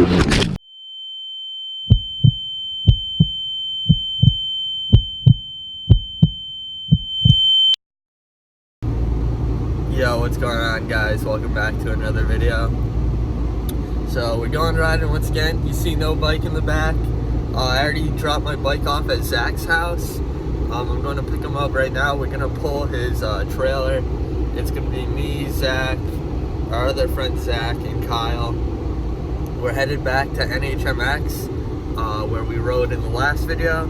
Yo, what's going on, guys? Welcome back to another video. So we're going riding once again. You see no bike in the back. I already dropped my bike off at Zach's house. I'm going to pick him up right now. We're going to pull his trailer. It's going to be me, Zach, our other friend Zach, and Kyle. We're headed back to NHMX where we rode in the last video.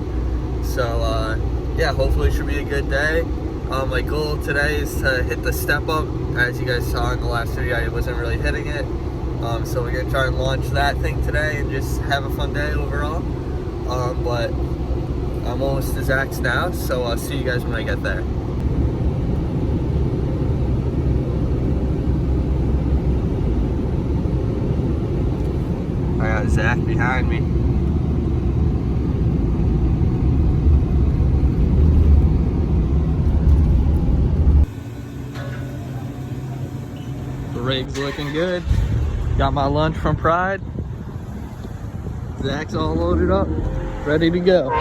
So yeah, hopefully it should be a good day. My goal today is to hit the step up. As you guys saw in the last video, I wasn't really hitting it. So we're gonna try and launch that thing today and just have a fun day overall. But I'm almost to Zach's now, so I'll see you guys when I get there. I got Zach behind me. The rig's looking good. Got my lunch from Pride. Zach's all loaded up, ready to go.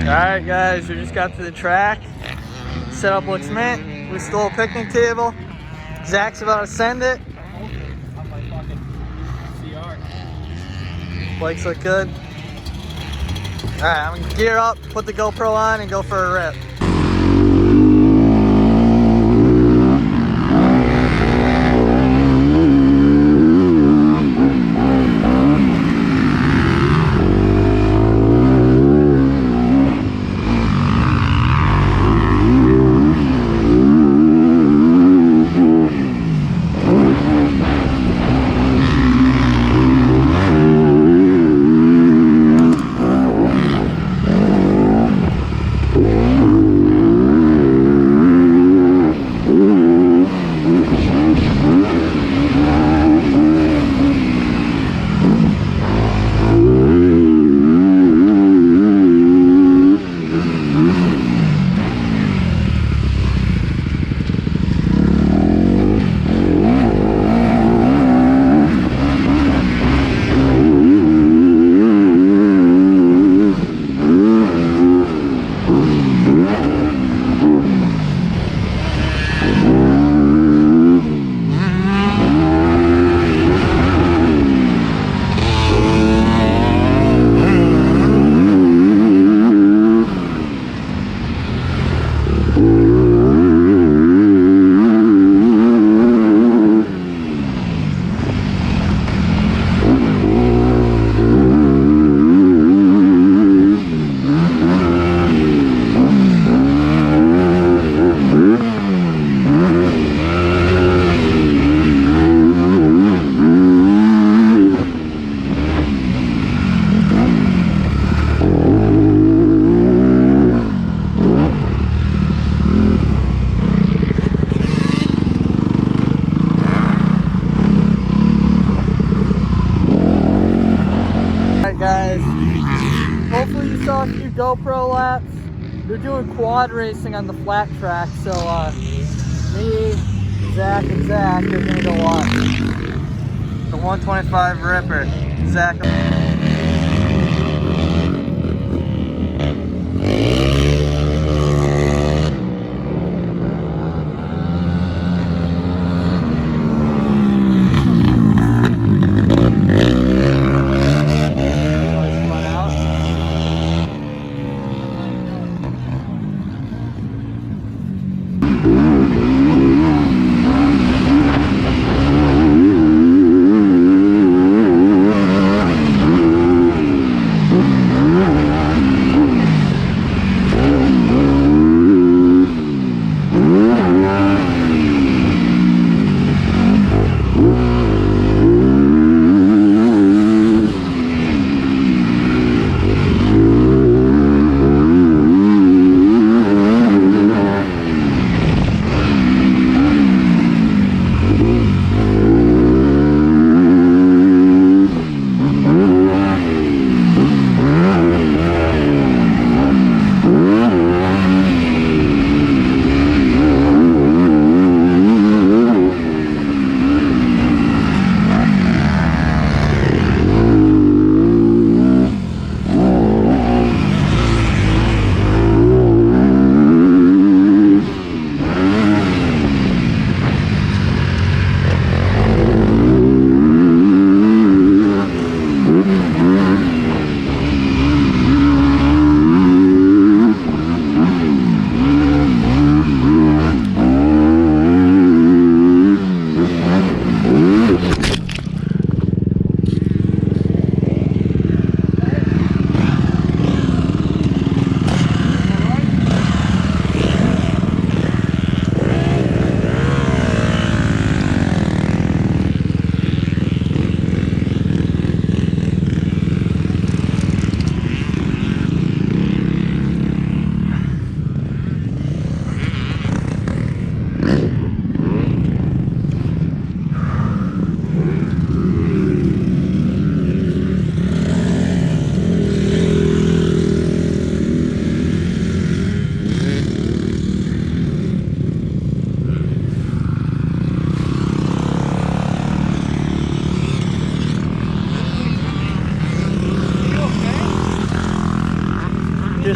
Alright guys, we just got to the track. Setup looks mint. We stole a picnic table. Zach's about to send it. Bikes look good. Alright, I'm gonna gear up, put the GoPro on, and go for a rip. Guys, hopefully you saw a few GoPro laps. They're doing quad racing on the flat track, so me, Zach, and Zach are gonna go watch the 125 Ripper. Zach.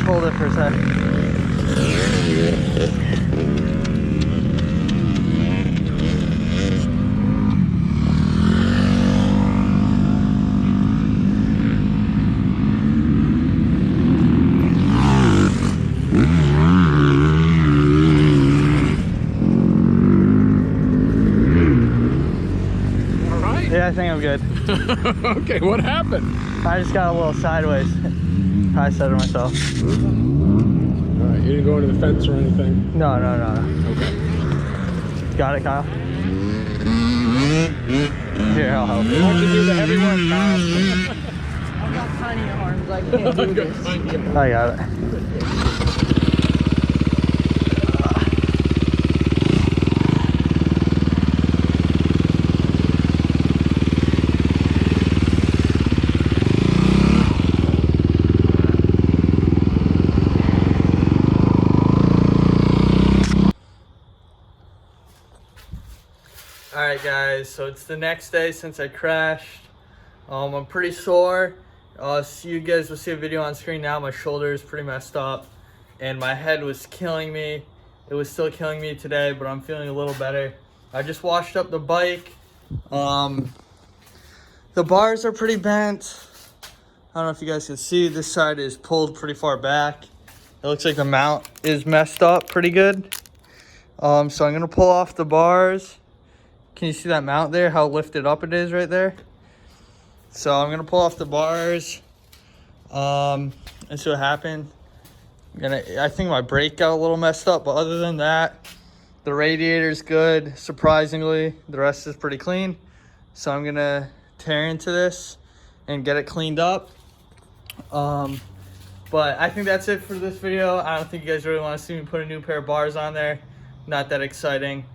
hold it for a sec. Yeah, I think I'm good. Okay, what happened? I just got a little sideways. I said to myself. Alright, you didn't go into the fence or anything? No. Okay. Got it, Kyle? Here, I'll help you. Why don't you do the heavy work, Kyle? I've got tiny arms, I can't do this. I got it. Alright guys, so it's the next day since I crashed. I'm pretty sore. So you guys will see a video on screen now. My shoulder is pretty messed up and my head was killing me. It was still killing me today, but I'm feeling a little better. I just washed up the bike. The bars are pretty bent. I don't know if you guys can see, this side is pulled pretty far back. It looks like the mount is messed up pretty good. So I'm gonna pull off the bars. Can you see that mount there, how lifted up it is right there? So I'm gonna pull off the bars and see what happened. I think my brake got a little messed up, but other than that, the radiator's good, surprisingly. The rest is pretty clean. So I'm gonna tear into this and get it cleaned up. But I think that's it for this video. I don't think you guys really wanna see me put a new pair of bars on there. Not that exciting.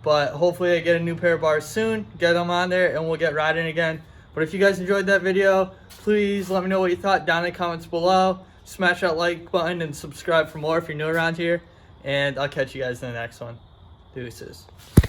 But hopefully I get a new pair of bars soon, get them on there, and we'll get riding again. But if you guys enjoyed that video, please let me know what you thought down in the comments below. Smash that like button and subscribe for more if you're new around here. And I'll catch you guys in the next one. Deuces.